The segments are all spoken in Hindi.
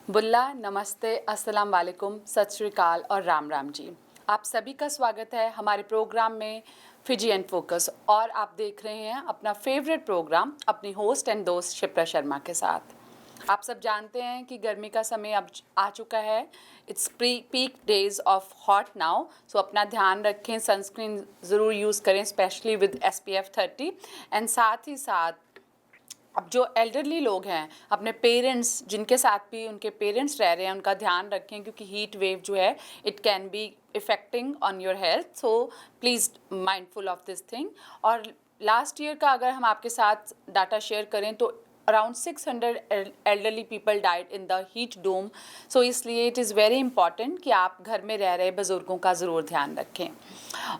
बुल्ला नमस्ते, अस्सलाम वालेकुम, सत श्री अकाल और राम राम जी। आप सभी का स्वागत है हमारे प्रोग्राम में फिजी एंड फोकस। और आप देख रहे हैं अपना फेवरेट प्रोग्राम अपनी होस्ट एंड दोस्त शिप्रा शर्मा के साथ। आप सब जानते हैं कि गर्मी का समय अब आ चुका है। It's peak days of hot now, so अपना ध्यान रखें, सनस्क्रीन ज़रूर यूज़ करें, स्पेशली विद SPF 30। एंड साथ ही साथ अब जो एल्डरली लोग हैं, अपने पेरेंट्स जिनके साथ भी उनके पेरेंट्स रह रहे हैं, उनका ध्यान रखें, क्योंकि हीट वेव जो है it can be effecting on your health. So please mindful of this thing. और लास्ट ईयर का अगर हम आपके साथ डाटा शेयर करें तो around 600 elderly people died in the heat dome. So इसलिए इट इज़ वेरी इंपॉर्टेंट कि आप घर में रह रहे बुज़ुर्गों का ज़रूर ध्यान रखें।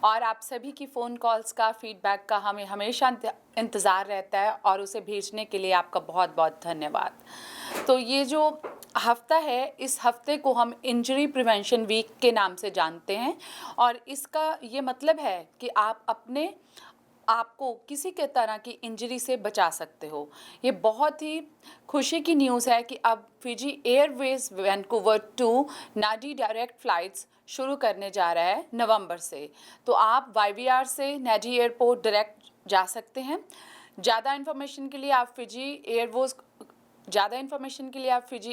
और आप सभी की फ़ोन कॉल्स का, फीडबैक का हमें हमेशा इंतज़ार रहता है, और उसे भेजने के लिए आपका बहुत बहुत धन्यवाद। तो ये जो हफ्ता है, इस हफ्ते को हम इंजरी प्रिवेंशन वीक के नाम से जानते हैं। और इसका ये मतलब है कि आप अपने आपको किसी के तरह की इंजरी से बचा सकते हो। ये बहुत ही खुशी की न्यूज़ है कि अब फिजी एयरवेज वैंकूवर टू नाडी डायरेक्ट फ़्लाइट्स शुरू करने जा रहा है नवंबर से। तो आप YVR से नाडी एयरपोर्ट डायरेक्ट जा सकते हैं। ज़्यादा इन्फॉर्मेशन के लिए आप फिजी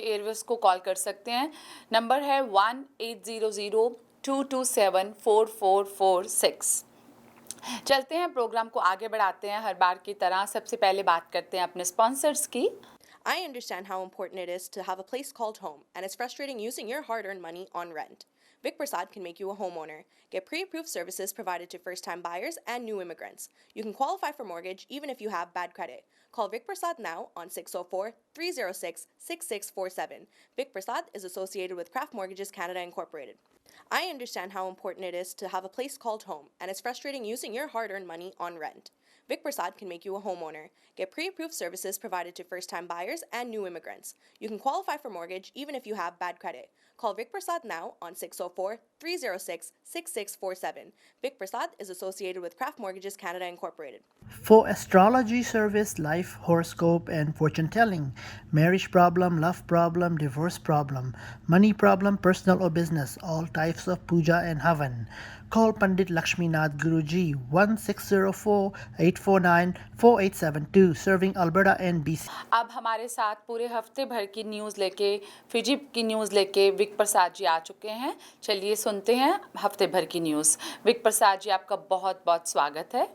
एयरवेज को कॉल कर सकते हैं। नंबर है 1800-227-4446। चलते हैं, प्रोग्राम को आगे बढ़ाते हैं। हर बार की तरह सबसे पहले बात करते हैं अपने स्पॉन्सर्स की। I understand how important it is to have a place called home, and it's frustrating using your hard earned money on rent. Vic Prasad can make you a homeowner. Get pre approved services provided to first time buyers and new immigrants. You can qualify for mortgage even if you have bad credit. Call Vic Prasad now on 604 306 6647. Vic Prasad is associated with Craft Mortgages Canada Incorporated. I understand how important it is to have a place called home, and it's frustrating using your hard earned money on rent. Vic Prasad can make you a homeowner. Get pre approved services provided to first time buyers and new immigrants. You can qualify for mortgage even if you have bad credit. Call Vic Prasad now on 604 306 6647. Vic Prasad is associated with Craft Mortgages Canada Incorporated. For astrology service, life horoscope, and fortune telling, marriage problem, love problem, divorce problem, money problem, personal or business, all types of puja and havan. Call Pandit Lakshminath Guruji 1604-849-4872, serving Alberta and BC. अब हमारे साथ पूरे हफ्ते भर की न्यूज़ लेके, फिजी की न्यूज़ लेके विक प्रसाद जी आ चुके हैं। चलिए सुनते हैं हफ्ते भर की न्यूज़। विक प्रसाद जी, आपका बहुत बहुत स्वागत है।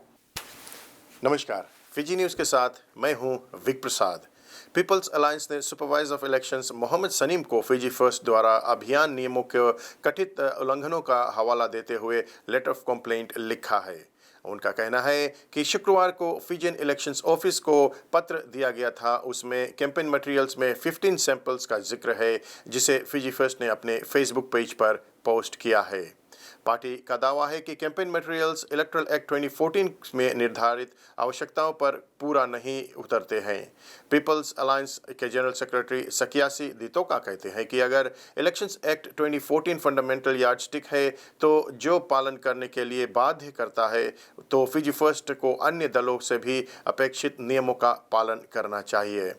नमस्कार, फिजी न्यूज़ के साथ मैं हूं विक प्रसाद। पीपल्स अलायंस ने supervisor of elections Mohammad Saneem को फिजी फर्स्ट द्वारा अभियान नियमों के कथित उल्लंघनों का हवाला देते हुए लेटर ऑफ कंप्लेंट लिखा है। उनका कहना है कि शुक्रवार को फिजियन इलेक्शंस ऑफिस को पत्र दिया गया था, उसमें कैंपेन मटेरियल्स में 15 सैंपल्स का जिक्र है, जिसे फिजी फर्स्ट ने अपने फेसबुक पेज पर पोस्ट किया है। पार्टी का दावा है कि कैंपेन मटेरियल्स इलेक्टरल एक्ट 2014 में निर्धारित आवश्यकताओं पर पूरा नहीं उतरते हैं। पीपल्स अलायंस के जनरल सेक्रेटरी सकियासी दितोका कहते हैं कि अगर इलेक्शंस एक्ट 2014 फंडामेंटल यार्डस्टिक है तो जो पालन करने के लिए बाध्य करता है, तो फिजी फर्स्ट को अन्य दलों से भी अपेक्षित नियमों का पालन करना चाहिए।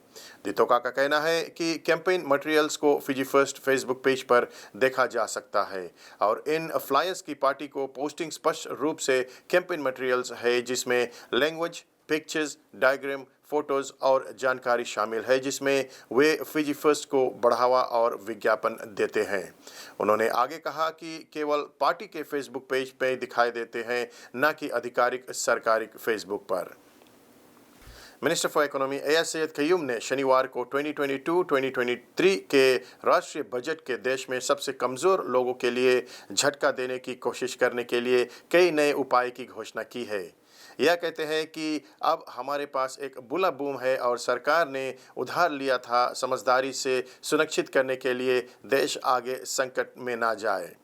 दितोका का कहना है कि कैंपेन मटेरियल्स को फिजी फर्स्ट फेसबुक पेज पर देखा जा सकता है और इन फ्लायर्स की पार्टी को पोस्टिंग स्पष्ट रूप से कैंपेन मटेरियल्स है, जिसमें लैंग्वेज, पिक्चर्स, डायग्राम, फोटोज और जानकारी शामिल है, जिसमें वे फिजी फर्स्ट को बढ़ावा और विज्ञापन देते हैं। उन्होंने आगे कहा कि केवल पार्टी के फेसबुक पेज पे दिखाई देते हैं, न कि आधिकारिक सरकारी फेसबुक पर। Minister for economy Ayaz Syed Qayyum ने शनिवार को 2022-2023 के राष्ट्रीय बजट के देश में सबसे कमज़ोर लोगों के लिए झटका देने की कोशिश करने के लिए कई नए उपाय की घोषणा की है। यह कहते हैं कि अब हमारे पास एक बुला बूम है और सरकार ने उधार लिया था समझदारी से सुनिश्चित करने के लिए देश आगे संकट में ना जाए।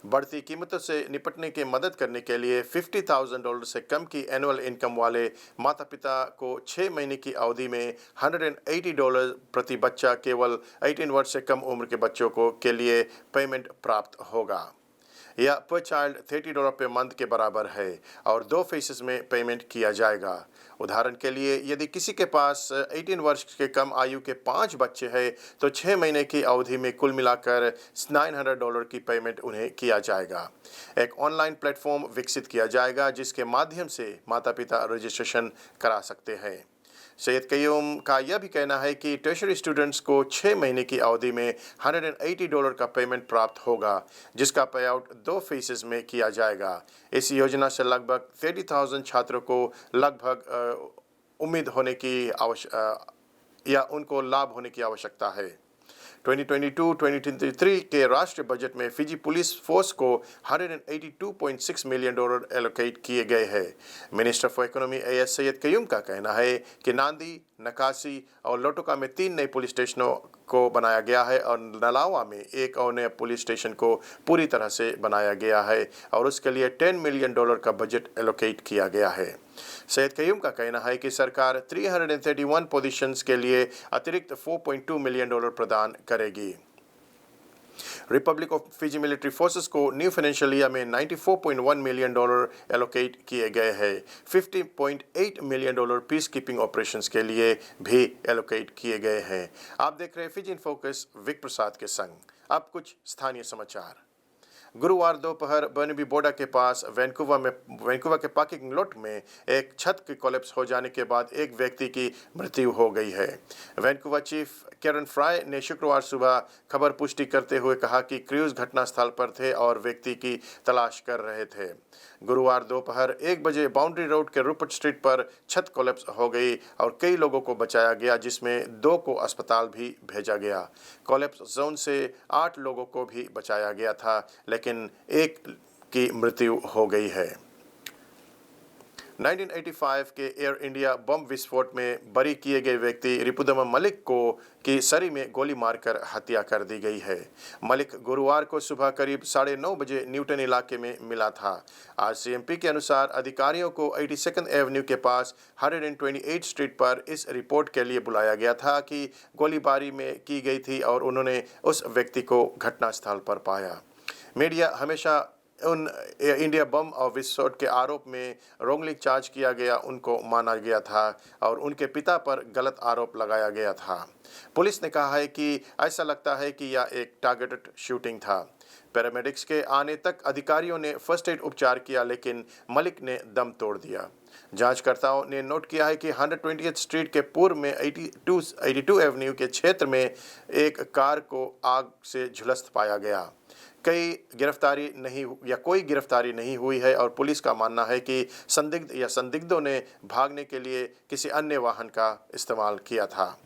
बढ़ती कीमतों से निपटने की मदद करने के लिए $50,000 से कम की एनुअल इनकम वाले माता पिता को 6 महीने की अवधि में $180 प्रति बच्चा केवल 18 वर्ष से कम उम्र के बच्चों को के लिए पेमेंट प्राप्त होगा। या पर चाइल्ड $30 पे मंथ के बराबर है और 2 फेसेस में पेमेंट किया जाएगा। उदाहरण के लिए यदि किसी के पास 18 वर्ष के कम आयु के 5 बच्चे हैं तो 6 महीने की अवधि में कुल मिलाकर $900 की पेमेंट उन्हें किया जाएगा। एक ऑनलाइन प्लेटफॉर्म विकसित किया जाएगा जिसके माध्यम से माता पिता रजिस्ट्रेशन करा सकते हैं। सैयद कयूम का यह भी कहना है कि टर्शरी स्टूडेंट्स को 6 महीने की अवधि में $180 का पेमेंट प्राप्त होगा जिसका पे आउट 2 फेसेस में किया जाएगा। इस योजना से लगभग 30,000 छात्रों को लगभग उम्मीद होने की या उनको लाभ होने की आवश्यकता है। 2022-2023 के राष्ट्रीय बजट में फिजी पुलिस फोर्स को $182.6 मिलियन एलोकेट किए गए हैं। Minister for economy A S Sayed Qayyum का कहना है कि नांदी, नकासी और लोटोका में 3 नए पुलिस स्टेशनों को बनाया गया है और नलावा में एक और नया पुलिस स्टेशन को पूरी तरह से बनाया गया है और उसके लिए $10 मिलियन का बजट एलोकेट किया गया है। सैयद कयूम का कहना है कि सरकार 331 पोजीशंस के लिए अतिरिक्त $4.2 मिलियन प्रदान करेगी। Republic of Fiji military forces को न्यू फाइनेंशियल ईयर में $94.1 मिलियन एलोकेट किए गए हैं। $50.8 मिलियन पीस कीपिंग ऑपरेशंस के लिए भी एलोकेट किए गए हैं। आप देख रहे हैं फिजी इन फोकस विक प्रसाद के संग। अब कुछ स्थानीय समाचार। गुरुवार दोपहर बर्नबी बोर्डा के पास वैंकूवर के पार्किंग लॉट में एक छत के कोलैप्स हो जाने के बाद एक व्यक्ति की मृत्यु हो गई है। वैंकूवर चीफ कैरन फ्राई ने शुक्रवार सुबह खबर पुष्टि करते हुए कहा कि क्रूज घटनास्थल पर थे और व्यक्ति की तलाश कर रहे थे। गुरुवार दोपहर 1 बजे बाउंड्री रोड के रूपर्ट स्ट्रीट पर छत कोलैप्स हो गई और कई लोगों को बचाया गया जिसमें 2 को अस्पताल भी भेजा गया। कोलैप्स जोन से 8 लोगों को भी बचाया गया था लेकिन 1 की मृत्यु हो गई है। 1985 के एयर इंडिया बम विस्फोट में बरी किए गए व्यक्ति रिपुदम मलिक को की सरी में गोली मारकर हत्या कर दी गई है। मलिक गुरुवार को सुबह करीब 9:30 बजे न्यूटन इलाके में मिला था। आरसीएमपी के अनुसार अधिकारियों को 82nd एवेन्यू के पास 128 स्ट्रीट पर इस रिपोर्ट के लिए बुलाया गया था कि गोलीबारी में की गई थी और उन्होंने उस व्यक्ति को घटनास्थल पर पाया। मीडिया हमेशा उन इंडिया बम और विस्फोट के आरोप में रोंगली चार्ज किया गया उनको माना गया था और उनके पिता पर गलत आरोप लगाया गया था। पुलिस ने कहा है कि ऐसा लगता है कि यह एक टारगेटेड शूटिंग था। पैरामेडिक्स के आने तक अधिकारियों ने फर्स्ट एड उपचार किया लेकिन मलिक ने दम तोड़ दिया। जांचकर्ताओं ने नोट किया है कि 120th स्ट्रीट के पूर्व में 82 एवेन्यू के क्षेत्र में एक कार को आग से झुलस पाया गया। कोई गिरफ्तारी नहीं हुई है और पुलिस का मानना है कि संदिग्ध या संदिग्धों ने भागने के लिए किसी अन्य वाहन का इस्तेमाल किया था।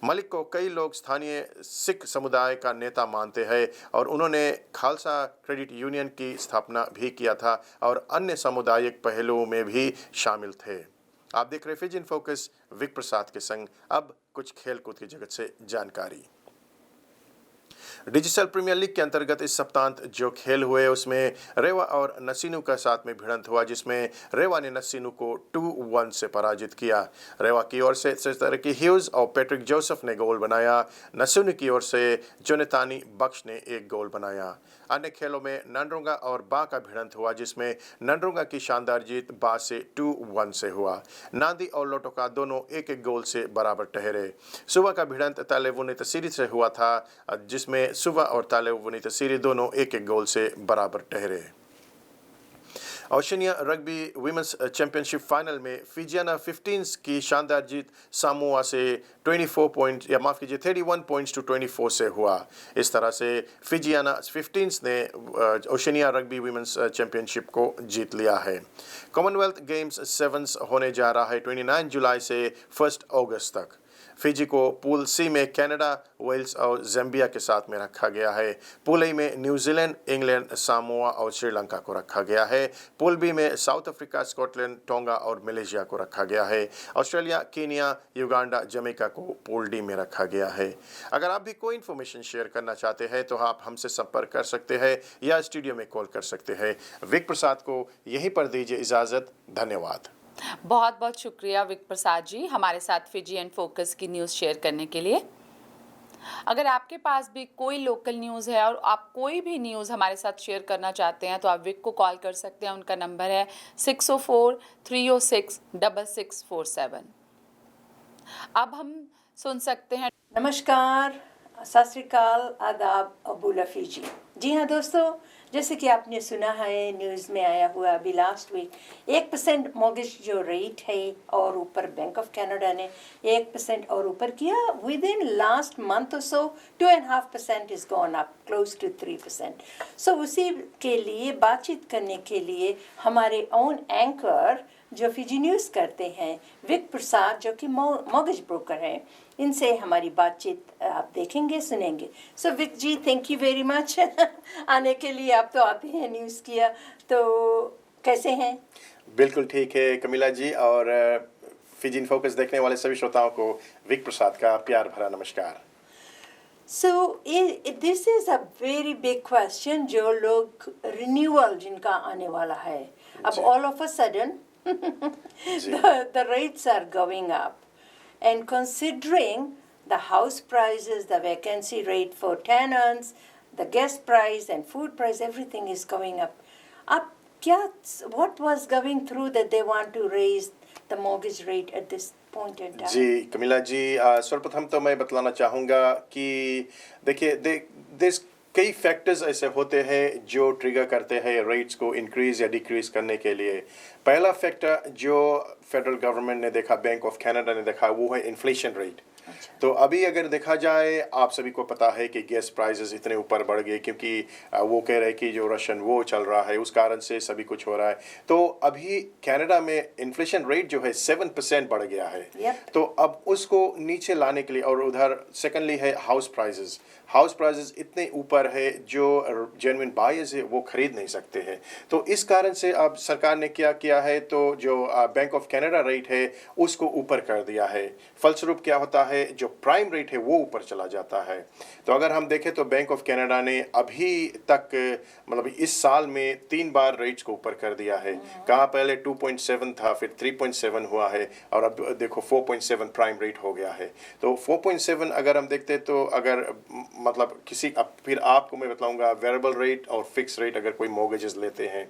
मलिक को कई लोग स्थानीय सिख समुदाय का नेता मानते हैं और उन्होंने खालसा क्रेडिट यूनियन की स्थापना भी किया था और अन्य सामुदायिक पहलुओं में भी शामिल थे। आप देख रहे फिजी इन फोकस विक प्रसाद के संग। अब कुछ खेलकूद की जगत से जानकारी। डिजिटल प्रीमियर लीग के अंतर्गत इस सप्तांत जो खेल हुए उसमें रेवा और नसीनु का साथ में भिड़ंत हुआ जिसमें रेवा ने नसीनु को 2-1 से पराजित किया। रेवा की ओर से तरकी ह्यूज और पैट्रिक जोसेफ ने गोल बनाया। नसीनु की ओर से जोनेतानी बख्श ने 1 गोल बनाया। अन्य खेलों में नंडरोंगा और बा का भिड़ंत हुआ जिसमें नंडरोंगा की शानदार जीत बा से 2-1 से हुआ। नांदी और लोटोका दोनों 1-1 गोल से बराबर ठहरे। सुबह का भिड़ंत तालेवुनी तसीरी से हुआ था जिसमें सुबह और तालेवुनी तसीरी दोनों 1-1 गोल से बराबर ठहरे। Oceania rugby women's championship final में फिजियाना 15s की शानदार जीत सामोआ से 31 पॉइंट्स टू 24 से हुआ। इस तरह से फिजियाना 15s ने ओशनिया रग्बी विमेंस चैंपियनशिप को जीत लिया है। कॉमनवेल्थ गेम्स 7s होने जा रहा है 29 जुलाई से 1 अगस्त तक। फिजी को पूल सी में कनाडा, वेल्स और ज़ाम्बिया के साथ में रखा गया है। पूल ए में न्यूजीलैंड, इंग्लैंड, सामोआ और श्रीलंका को रखा गया है। पूल बी में साउथ अफ्रीका, स्कॉटलैंड, टोंगा और मलेशिया को रखा गया है। ऑस्ट्रेलिया, कीनिया, युगांडा, जमैका को पूल डी में रखा गया है। अगर आप भी कोई इन्फॉर्मेशन शेयर करना चाहते हैं तो आप हमसे संपर्क कर सकते हैं या स्टूडियो में कॉल कर सकते हैं। विक प्रसाद को यहीं पर दीजिए इजाज़त। धन्यवाद। बहुत बहुत शुक्रिया विक प्रसाद जी हमारे साथ फिजी एंड फोकस की न्यूज़ शेयर करने के लिए। अगर आपके पास भी कोई लोकल न्यूज़ है और आप कोई भी न्यूज़ हमारे साथ शेयर करना चाहते हैं तो आप विक को कॉल कर सकते हैं। उनका नंबर है 604-306-6647। अब हम सुन सकते हैं। नमस्कार, सत श्री अकाल, आदाब, अबूला फीजी। जी हाँ दोस्तों, जैसे कि आपने सुना है न्यूज़ में आया हुआ अभी लास्ट वीक 1% मॉर्गेज जो रेट है और ऊपर बैंक ऑफ कनाडा ने 1% और ऊपर किया। विद इन लास्ट मंथ और so 2.5% is gone up close to 3%। So उसी के लिए बातचीत करने के लिए हमारे ओन एंकर जो फिजी न्यूज़ करते हैं विक प्रसाद, जो कि मॉर्गेज ब्रोकर हैं, इनसे हमारी बातचीत आप देखेंगे, सुनेंगे। So Vik ji, thank you very much आने के लिए। आप तो आते हैं न्यूज़ किया, तो कैसे हैं? बिल्कुल ठीक है कमिला जी, और फिजी इन फोकस देखने वाले सभी श्रोताओं को विक प्रसाद का प्यार भरा नमस्कार। So this is a very big question, जो लोग रिन्यूअल जिनका आने वाला है अब जी। All of a sudden the rates are going up, and considering the house prices, the vacancy rate for tenants, the guest price and food price, everything is going up. What was going through that they want to raise the mortgage rate at this point in time? जी कमिला जी, सर्वप्रथम तो मैं बतलाना चाहूँगा कि देखिए देश कई फैक्टर्स ऐसे होते हैं जो ट्रिगर करते हैं रेट्स को इंक्रीज या डिक्रीज करने के लिए। पहला फैक्टर जो फेडरल गवर्नमेंट ने देखा, बैंक ऑफ कनाडा ने देखा, वो है इन्फ्लेशन रेट। तो अभी अगर देखा जाए, आप सभी को पता है कि गैस प्राइसेस इतने ऊपर बढ़ गए क्योंकि वो कह रहे हैं कि जो रशियन वो चल रहा है, उस कारण से सभी कुछ हो रहा है। तो अभी कनाडा में इन्फ्लेशन रेट जो है 7% बढ़ गया है। Yep. तो अब उसको नीचे लाने के लिए, और उधर सेकेंडली है हाउस प्राइजेस इतने ऊपर है जो जेन्युइन बायर्स है वो खरीद नहीं सकते हैं। तो इस कारण से अब सरकार ने क्या किया है, तो जो बैंक ऑफ कनाडा रेट है उसको ऊपर कर दिया है। फलस्वरूप क्या होता है, जो प्राइम रेट है वो ऊपर चला जाता है। तो अगर हम देखें तो बैंक ऑफ कनाडा ने अभी तक मतलब इस साल में 3 बार रेट्स को ऊपर कर दिया है। कहाँ पहले 2.7 था, फिर 3.7 हुआ है, और अब देखो 4.7 प्राइम रेट हो गया है। तो 4.7 अगर हम देखते तो अगर मतलब किसी, अब फिर आपको मैं बताऊंगा वेरिएबल रेट और फिक्स रेट अगर कोई मॉर्गेजेस लेते हैं,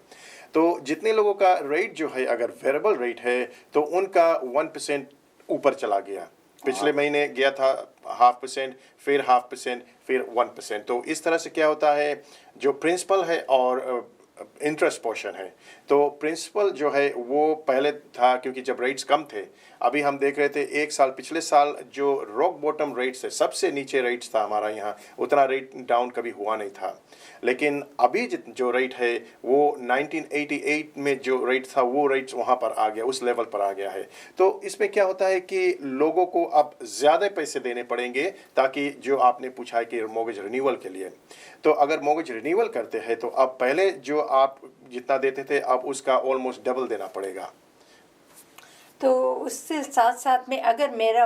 तो जितने लोगों का रेट जो है अगर वेरिएबल रेट है तो उनका 1% ऊपर चला गया। पिछले महीने गया था 0.5%, फिर 0.5%, फिर 1%। तो इस तरह से क्या होता है, जो प्रिंसिपल है और इंटरेस्ट पोर्शन है, तो प्रिंसिपल जो है वो पहले था क्योंकि जब रेट्स कम थे। अभी हम देख रहे थे एक साल, पिछले साल जो रॉक बॉटम रेट्स है, सबसे नीचे रेट्स था हमारा यहाँ, उतना रेट डाउन कभी हुआ नहीं था। लेकिन अभी जो रेट है वो 1988 में जो रेट था वो रेट्स वहाँ पर आ गया, उस लेवल पर आ गया है। तो इसमें क्या होता है कि लोगों को अब ज़्यादा पैसे देने पड़ेंगे, ताकि जो आपने पूछा है कि मॉर्गेज रिन्यूअल के लिए, तो अगर मॉर्गेज रिन्यूअल करते हैं तो अब पहले जो आप जितना देते थे अब उसका ऑलमोस्ट डबल देना पड़ेगा। तो उससे साथ साथ में अगर मेरा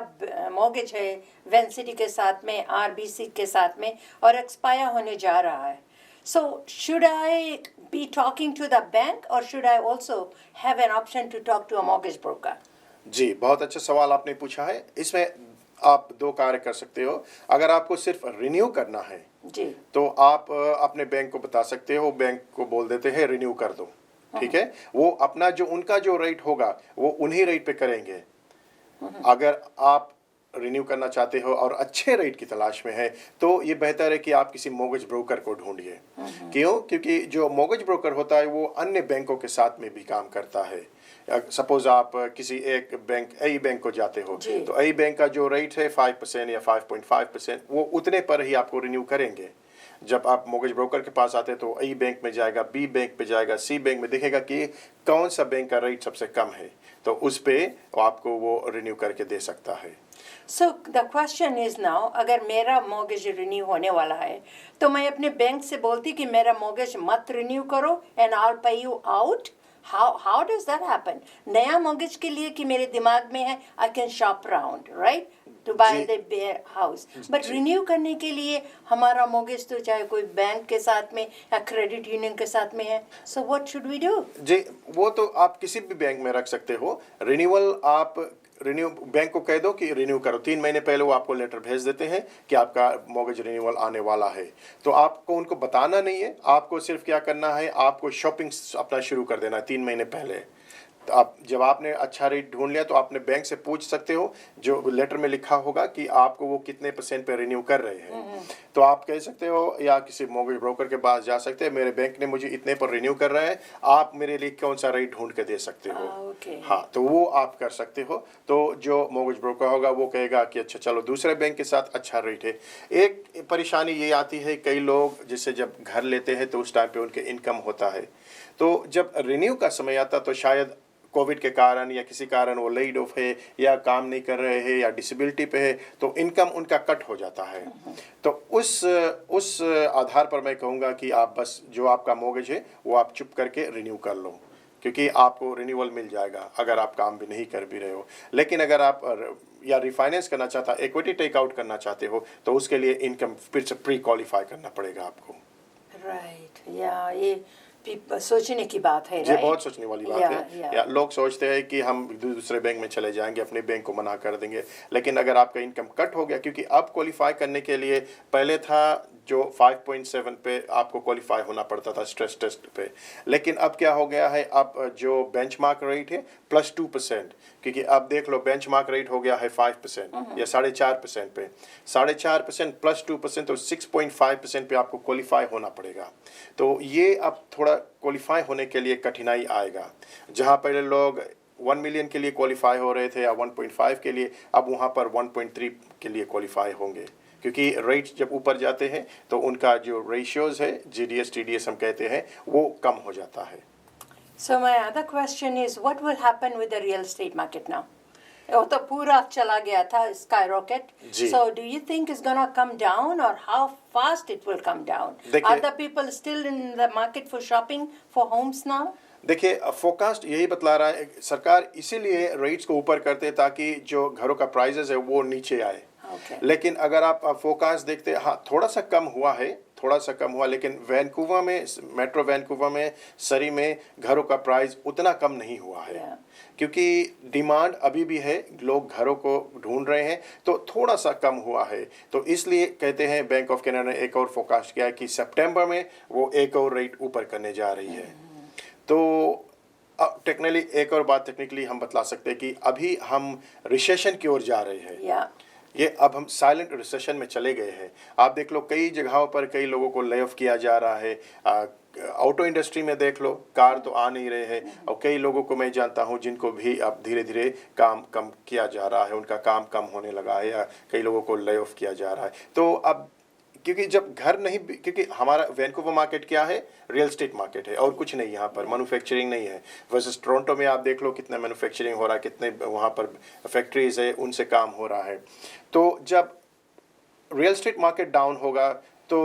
मॉर्गेज है वेंसिटी के साथ में, आरबीसी के साथ में, और एक्सपायर होने जा रहा है, so should I be talking to the bank or should I also have an option to talk to a mortgage broker? जी, बहुत अच्छा सवाल आपने पूछा है। इसमें आप 2 कार्य कर सकते हो। अगर आपको सिर्फ रिन्यू करना है जी, तो आप अपने बैंक को बता सकते हो, बैंक को बोल देते हैं रिन्यू कर दो, ठीक है। वो अपना जो उनका जो रेट होगा वो उन्हीं रेट पे करेंगे। अगर आप रिन्यू करना चाहते हो और अच्छे रेट की तलाश में है तो ये बेहतर है कि आप किसी मॉर्गेज ब्रोकर को ढूंढिए। क्यों? क्योंकि जो मॉर्गेज ब्रोकर होता है वो अन्य बैंकों के साथ में भी काम करता है। सपोज आप किसी एक बैंक, ए बैंक को जाते हो, तो ए बैंक का जो रेट है 5% या 5.5%, वो उतने पर ही आपको रिन्यू करेंगे। जब आप मॉर्गेज ब्रोकर के पास आते हैं तो ए बैंक में जाएगा, बी बैंक पे जाएगा, सी बैंक में देखेगा कि कौन सा बैंक का रेट सबसे कम है, तो उस पे आपको वो रिन्यू करके दे सकता है। so the question is now, अगर मेरा मॉर्गेज रिन्यू होने वाला है तो मैं अपने बैंक से बोलती कि मेरा मॉर्गेज मत रिन्यू करो and I'll pay you out. How does that happen? नया मॉर्गेज के लिए कि मेरे दिमाग में है I can shop around, right? To buy जी। the house. But जी। रिन्यू करने के लिए हमारा मॉर्गेज तो चाहे कोई बैंक के साथ में या क्रेडिट यूनियन के साथ में है. So what should we do? जी, वो तो आप किसी भी बैंक में रख सकते हो। रिन्यूअल आप रिन्यू बैंक को कह दो कि रिन्यू करो, 3 महीने पहले वो आपको लेटर भेज देते हैं कि आपका मॉर्गेज रिन्यूअल आने वाला है। तो आपको उनको बताना नहीं है, आपको सिर्फ क्या करना है, आपको शॉपिंग अपना शुरू कर देना है 3 महीने पहले। तो आप जब आपने अच्छा रेट ढूंढ लिया तो आपने बैंक से पूछ सकते हो, जो लेटर में लिखा होगा कि आपको वो कितने % पे रिन्यू कर रहे हैं। तो आप कह सकते हो या किसी मॉर्गेज ब्रोकर के पास जा सकते हैं, मेरे बैंक ने मुझे इतने पर रिन्यू कर रहा है, आप मेरे लिए कौन सा रेट ढूंढ के दे सकते हो। ओके। हाँ, तो वो आप कर सकते हो। तो जो मॉर्गेज ब्रोकर होगा वो कहेगा कि अच्छा चलो दूसरे बैंक के साथ अच्छा रेट है। एक परेशानी ये आती है, कई लोग जैसे जब घर लेते हैं तो उस टाइम पे उनके इनकम होता है, तो जब रिन्यू का समय आता तो शायद कोविड के कारण या किसी कारण वो लेड ऑफ है या काम नहीं कर रहे हैं या डिसेबिलिटी पे है, तो इनकम उनका कट हो जाता है। तो उस आधार पर मैं कहूँगा कि आप बस जो आपका मॉर्गेज है वो आप चुप करके रिन्यू कर लो, क्योंकि आपको रिन्यूअल मिल जाएगा अगर आप काम भी नहीं कर भी रहे हो। लेकिन अगर आप या रिफाइनेंस करना चाहता, इक्विटी टेक आउट करना चाहते हो, तो उसके लिए इनकम फिर से प्री क्वालिफाई करना पड़ेगा आपको। राइट, या ये सोचने की बात है, ये राइट? बहुत सोचने वाली बात है। या लोग सोचते हैं कि हम दूसरे बैंक में चले जाएंगे, अपने बैंक को मना कर देंगे, लेकिन अगर आपका इनकम कट हो गया, क्योंकि अब क्वालिफाई करने के लिए पहले था जो 5.7 पे आपको क्वालिफाई होना पड़ता था स्ट्रेस टेस्ट पे, लेकिन अब क्या हो गया है, अब जो बेंचमार्क रेट है +2%, क्योंकि अब देख लो बेंचमार्क रेट हो गया है 5% या 4.5% पे, 4.5% +2% तो 6.5% पे आपको क्वालिफाई होना पड़ेगा। तो ये अब थोड़ा क्वालिफाई होने के लिए कठिनाई आएगा। जहाँ पहले लोग 1 मिलियन के लिए क्वालिफाई हो रहे थे या 1.5 के लिए, अब वहाँ पर 1.3 के लिए क्वालिफाई होंगे, क्योंकि रेट्स जब ऊपर जाते हैं तो उनका जो रेशियोज है, GDS TDS हम कहते हैं, वो कम हो जाता है। So my other question is, what will happen with the real estate market now? वो तो पूरा चला गया था, skyrocket. जी। So do you think it's gonna come down, or how fast it will come down? देखिए- Are the people still in the market for shopping for homes now? देखिए, फोरकास्ट यही बतला रहा है, सरकार इसीलिए रेट्स को ऊपर करते हैं ताकि जो घरों का प्राइजेस है वो नीचे आए। Okay. लेकिन अगर आप फोरकास्ट देखते हैं, हाँ थोड़ा सा कम हुआ है, थोड़ा सा कम हुआ, लेकिन वैनकूवर में, मेट्रो वैनकूवर में, सरी में घरों का प्राइस उतना कम नहीं हुआ है। Yeah. क्योंकि डिमांड अभी भी है, लोग घरों को ढूंढ रहे हैं, तो थोड़ा सा कम हुआ है। तो इसलिए कहते हैं बैंक ऑफ कनाडा ने एक और फोरकास्ट किया है कि सितंबर में वो एक और रेट ऊपर करने जा रही है। तो टेक्निकली एक और बात टेक्निकली हम बतला सकते हैं कि अभी हम रिसेशन की ओर जा रहे हैं। Yeah. ये अब हम साइलेंट रिसेशन में चले गए हैं। आप देख लो कई जगहों पर कई लोगों को ले ऑफ किया जा रहा है। ऑटो इंडस्ट्री में देख लो, कार तो आ नहीं रहे हैं, और कई लोगों को मैं जानता हूं जिनको भी अब धीरे धीरे काम कम किया जा रहा है, उनका काम कम होने लगा है, या कई लोगों को ले ऑफ किया जा रहा है। तो अब क्योंकि जब घर नहीं, क्योंकि हमारा वैनकूवर मार्केट क्या है, रियल स्टेट मार्केट है और कुछ नहीं, यहाँ पर मैन्युफैक्चरिंग नहीं है। वर्सेस टोरंटो में आप देख लो कितना मैन्युफैक्चरिंग हो रहा है, कितने वहाँ पर फैक्ट्रीज है, उनसे काम हो रहा है। तो जब रियल स्टेट मार्केट डाउन होगा तो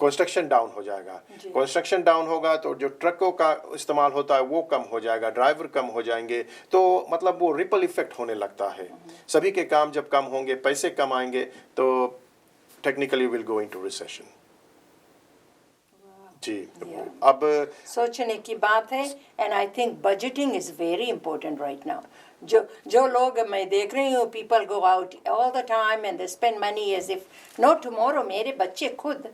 कंस्ट्रक्शन डाउन हो जाएगा, कंस्ट्रक्शन डाउन होगा तो जो ट्रकों का इस्तेमाल होता है वो कम हो जाएगा, ड्राइवर कम हो जाएंगे, तो मतलब वो रिपल इफेक्ट होने लगता है। सभी के काम जब कम होंगे, पैसे कम आएंगे, तो technically will go into recession. जी। Yeah. अब सोचने की बात है, and I think budgeting is very important right now. जो लोग मैं देख रही हूँ, people go out all the time and they spend money as if no tomorrow. मेरे बच्चे खुद,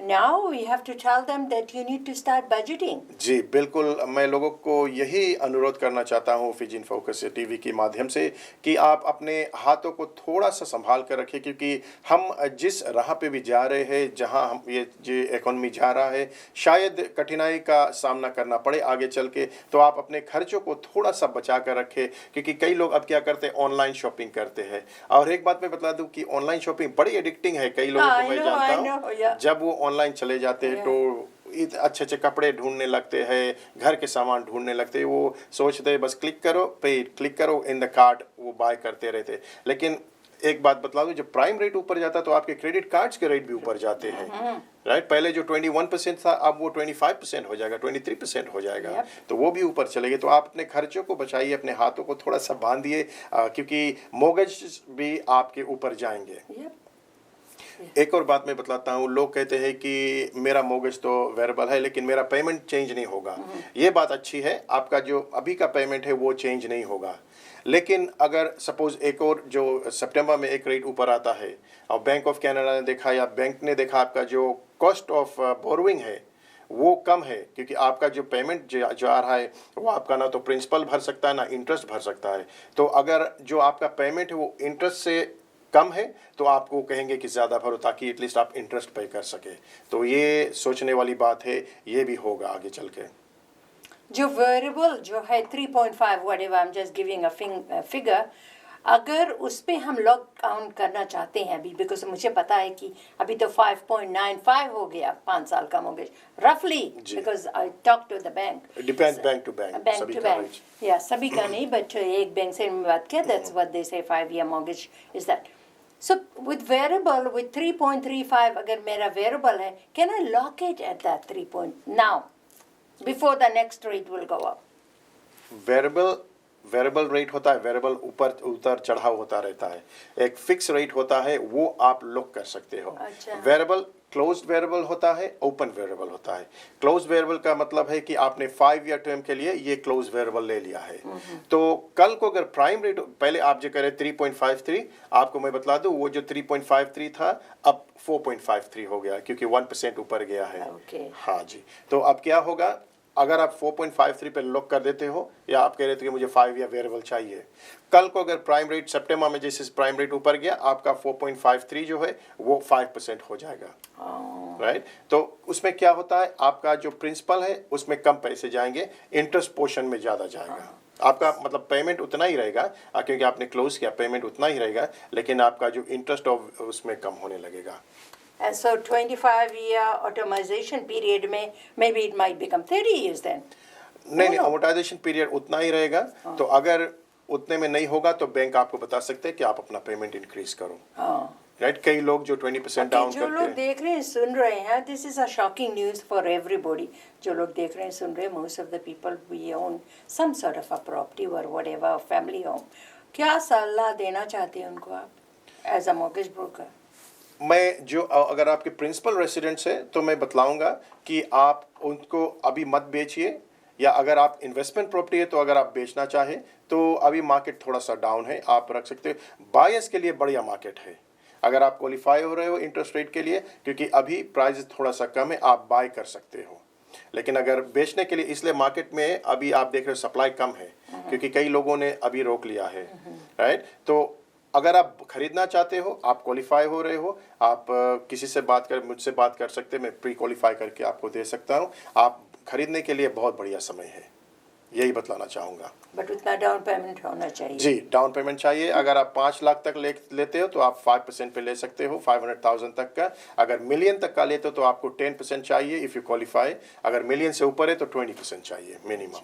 now we have to tell them that you need to start budgeting. जी बिल्कुल, मैं लोगों को यही अनुरोध करना चाहता हूँ फिजी इन फोकस टीवी के माध्यम से कि आप अपने हाथों को थोड़ा सा संभाल कर रखें, क्योंकि हम जिस राह पे भी जा रहे हैं, जहाँ हम ये इकोनॉमी जा रहा है, शायद कठिनाई का सामना करना पड़े आगे चल के। तो आप अपने खर्चों को थोड़ा सा बचा कर रखें, क्योंकि कई लोग अब क्या करते हैं, ऑनलाइन शॉपिंग करते हैं। और एक बात मैं बता दूं कि ऑनलाइन शॉपिंग बड़ी एडिक्टिंग है, कई लोगों को मैं जानता हूं, जब वो ऑनलाइन चले जाते हैं तो अच्छे अच्छे कपड़े ढूंढने लगते हैं, घर के सामान ढूंढने लगते हैं, वो सोचते हैं बस क्लिक करो, पे क्लिक करो, इन द कार्ट, वो बाय करते रहते। लेकिन एक बात बतला दूं, जब प्राइम रेट ऊपर जाता है तो आपके क्रेडिट कार्ड्स के रेट भी ऊपर जाते हैं, राइट। पहले जो 21% था, अब वो 25% हो जाएगा, 23% हो जाएगा, तो वो भी ऊपर चलेंगे। तो आप अपने खर्चों को बचाइए, अपने हाथों को थोड़ा सा बांधिए, क्योंकि मॉर्गेज भी आपके ऊपर जाएंगे। एक और बात मैं बतलाता हूँ, लोग कहते हैं कि मेरा मोर्गेज तो वेरिएबल है लेकिन मेरा पेमेंट चेंज नहीं होगा। ये बात अच्छी है, आपका जो अभी का पेमेंट है वो चेंज नहीं होगा। लेकिन अगर सपोज एक और जो सितंबर में एक रेट ऊपर आता है और बैंक ऑफ कनाडा ने देखा या बैंक ने देखा आपका जो कॉस्ट ऑफ बोरोइंग है वो कम है, क्योंकि आपका जो पेमेंट जो आ रहा है वो आपका ना तो प्रिंसिपल भर सकता है ना इंटरेस्ट भर सकता है। तो अगर जो आपका पेमेंट है वो इंटरेस्ट से कम है तो आपको कहेंगे कि ज़्यादा भरो ताकि एटलीस्ट आप इंटरेस्ट पे कर सके। तो ये सोचने वाली बात है, ये भी होगा आगे चल के। जो वेरिएबल जो है 3.5 whatever, I am just giving a figure, अगर उस पे हम लॉक काउंट करना चाहते हैं अभी, बिकॉज मुझे पता है कि अभी तो 5.95 हो गया 5 साल का मोर्गेज रफली, because I talk to the bank. Depends bank to bank, bank सभी टू का बैंक, rate। या सभी का नहीं, बट एक बैंक से मैं बात किया, दैट्स व्हाट दे से 5 year mortgage is that. So with variable with 3.35, अगर मेरा वेरिएबल है, can I lock it at that 3 point now before the next rate will go up? Variable rate होता है, वेरिएबल ऊपर उतर चढ़ाव होता रहता है। एक फिक्स रेट होता है वो आप लॉक कर सकते हो। अच्छा। वेरिएबल क्लोज्ड वेरिएबल होता है, ओपन वेरिएबल होता है। क्लोज्ड वेरिएबल का मतलब है कि आपने 5 ईयर टर्म के लिए ये क्लोज्ड वेरिएबल ले लिया है। तो कल को अगर प्राइम रेट, पहले आप जो करें 3.53, आपको मैं बतला दूं वो जो 3.53 था अब 4.53 हो गया, क्योंकि 1% ऊपर गया है। Okay। हाँ जी। तो अब क्या होगा, अगर आप 4.53 पे लॉक कर देते हो या आप कह रहे थे कि मुझे 5 ईयर वेरिएबल चाहिए, कल को अगर प्राइम रेट सितंबर में जैसे प्राइम रेट ऊपर गया, आपका 4.53 जो है वो 5% हो जाएगा। राइट। तो उसमें क्या होता है, आपका जो प्रिंसिपल है उसमें कम पैसे जाएंगे, इंटरेस्ट पोर्शन में ज़्यादा जाएगा। आपका मतलब पेमेंट उतना ही रहेगा, क्योंकि आपने क्लोज किया, पेमेंट उतना ही रहेगा, लेकिन आपका जो इंटरेस्ट उसमें कम होने लगेगा। And so 25-year automation period में maybe it might become 30 years then. नहीं, अमोर्टाइजेशन पीरियड उतना ही रहेगा। तो अगर उतने में नहीं होगा तो बैंक आपको बता सकते हैं कि आप अपना पेमेंट इंक्रीज करो। राइट। कई लोग जो 20% डाउन जो करते लोग हैं, देख रहे हैं, सुन रहे हैं, this is a shocking news for everybody. जो लोग देख रहे हैं, सुन रहे हैं, most of the people we own some sort of a property और व्हाटएवर, फैमिली होम, क्या सलाह देना चाहते हैं उनको आप एज अ मॉर्गेज ब्रोकर? मैं जो अगर आपके प्रिंसिपल रेसिडेंट्स है तो मैं बतलाऊंगा कि आप उनको अभी मत बेचिए, या अगर आप इन्वेस्टमेंट प्रॉपर्टी है तो अगर आप बेचना चाहे तो अभी मार्केट थोड़ा सा डाउन है, आप रख सकते हो। बायर्स के लिए बढ़िया मार्केट है अगर आप क्वालिफाई हो रहे हो इंटरेस्ट रेट के लिए, क्योंकि अभी प्राइस थोड़ा सा कम है, आप बाय कर सकते हो। लेकिन अगर बेचने के लिए, इसलिए मार्केट में अभी आप देख रहे हो सप्लाई कम है, क्योंकि कई लोगों ने अभी रोक लिया है। राइट। तो अगर आप खरीदना चाहते हो, आप क्वालिफाई हो रहे हो, आप किसी से बात कर, मुझसे बात कर सकते हैं, मैं प्री क्वालिफाई करके आपको दे सकता हूँ। आप खरीदने के लिए बहुत बढ़िया समय है, यही बतलाना चाहूँगा। बट उतना डाउन पेमेंट होना चाहिए। जी, डाउन पेमेंट चाहिए। अगर आप 5 लाख तक लेते हो तो आप 5% पे ले सकते हो, 500,000 तक का। अगर मिलियन तक का लेते हो तो आपको 10% चाहिए इफ़ यू क्वालिफाई। अगर मिलियन से ऊपर है तो 20% चाहिए मिनिमम।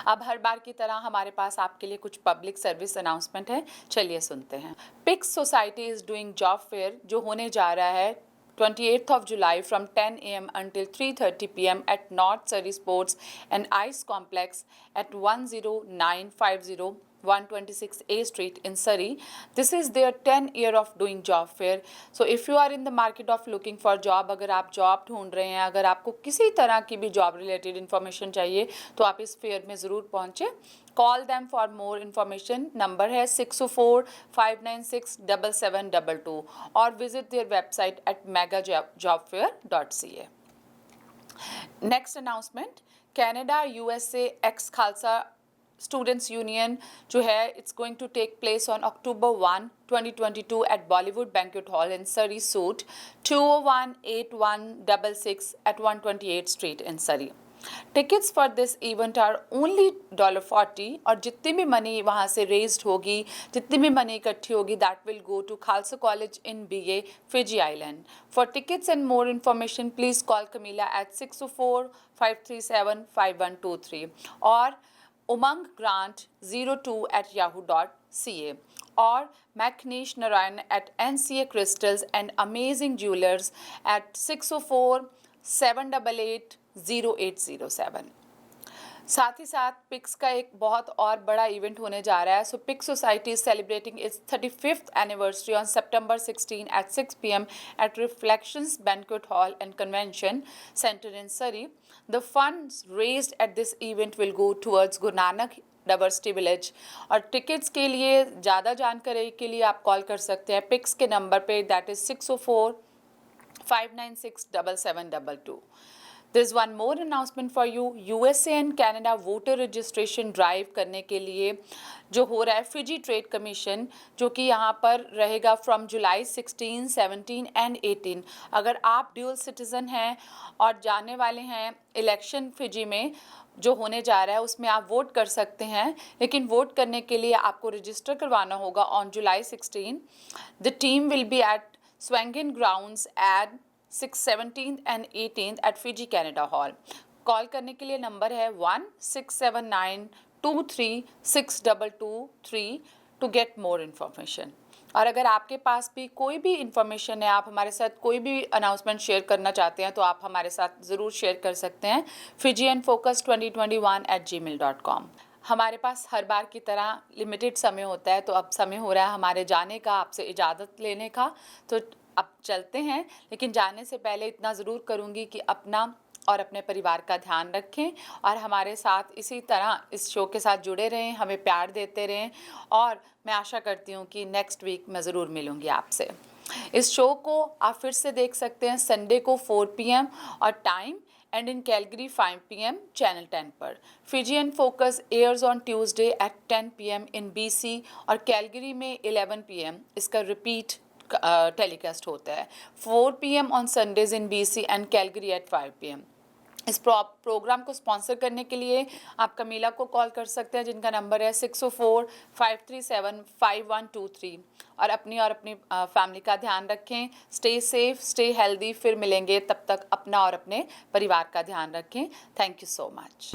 अब हर बार की तरह हमारे पास आपके लिए कुछ पब्लिक सर्विस अनाउंसमेंट है, चलिए सुनते हैं। PICS society is doing job fair जो होने जा रहा है 28th of July from 10 a.m. until 3:30 p.m. at North Surrey Sports and Ice Complex at 10950 126A Street in Surrey. This is their 10 year of doing job fair. So if you are in the market of looking for job, अगर आप जॉब ढूंढ रहे हैं, अगर आपको किसी तरह की भी जॉब रिलेटेड इन्फॉर्मेशन चाहिए तो आप इस फेयर में ज़रूर पहुँचे। Call them for more information, number है 604-596-7722 और visit their website at megajobfair.ca। Next announcement, Canada USA ex Khalsa students union जो है, it's going to take place on October 1, 2022 at Bollywood Banquet Hall in Surrey Suite, 201-8166 at 128 Street in Surrey. Tickets for this event are only $40 और जितनी भी मनी वहाँ से रेज्ड होगी, जितनी भी मनी इकट्ठी होगी, that will go to Khalsa college in BA, Fiji Island. For tickets and more information please call Camila at 604-537-5123 और Umang Grant 02@yahoo.ca or Macnish Narayan at NCA Crystals and Amazing Jewelers at 604-788-0807. साथ ही साथ पिक्स का एक बहुत और बड़ा इवेंट होने जा रहा है. So PIC society is celebrating its 35th anniversary on September 16 at 6 p.m. at Reflections Banquet Hall and Convention Center in Surrey. The funds raised at this event will go towards Guru Nanak diversity village. और टिकट्स के लिए ज़्यादा जानकारी के लिए आप कॉल कर सकते हैं पिक्स के नंबर पे, that is 604-596-7722. There's one more announcement for you. USA and Canada voter registration drive करने के लिए जो हो रहा है फिजी ट्रेड कमीशन, जो कि यहाँ पर रहेगा फ्रॉम जुलाई 16, 17 एंड 18. अगर आप ड्यूल सिटीज़न हैं और जाने वाले हैं इलेक्शन फिजी में जो होने जा रहा है उसमें आप वोट कर सकते हैं, लेकिन वोट करने के लिए आपको रजिस्टर करवाना होगा on July 16. The team will be at Swangen Grounds at 6, 17th and 18th at Fiji Canada Hall. Call करने के लिए नंबर है 1-679-23-6223 टू गेट मोर इन्फॉर्मेशन. और अगर आपके पास भी कोई भी इन्फॉर्मेशन है, आप हमारे साथ कोई भी अनाउंसमेंट शेयर करना चाहते हैं, तो आप हमारे साथ ज़रूर शेयर कर सकते हैं fijianfocus2021@gmail.com. हमारे पास हर बार की तरह लिमिटेड समय होता है, तो अब समय हो रहा है हमारे जाने का, आपसे इजाज़त लेने का. तो अब चलते हैं, लेकिन जाने से पहले इतना ज़रूर करूँगी कि अपना और अपने परिवार का ध्यान रखें और हमारे साथ इसी तरह इस शो के साथ जुड़े रहें, हमें प्यार देते रहें. और मैं आशा करती हूँ कि नेक्स्ट वीक मैं ज़रूर मिलूँगी आपसे. इस शो को आप फिर से देख सकते हैं संडे को 4 PM और time and in Calgary 5 PM Channel 10 पर. Fijian Focus airs on Tuesday at 10 PM in BC और कैलगरी में 11 PM इसका रिपीट टेलीकास्ट होता है. 4 PM on Sundays in BC and Calgary at 5 PM. इस प्रोग्राम को स्पॉन्सर करने के लिए आप कमीला को कॉल कर सकते हैं, जिनका नंबर है 604-537-5123. और अपनी फैमिली का ध्यान रखें. Stay safe, stay healthy. फिर मिलेंगे, तब तक अपना और अपने परिवार का ध्यान रखें. Thank you so much.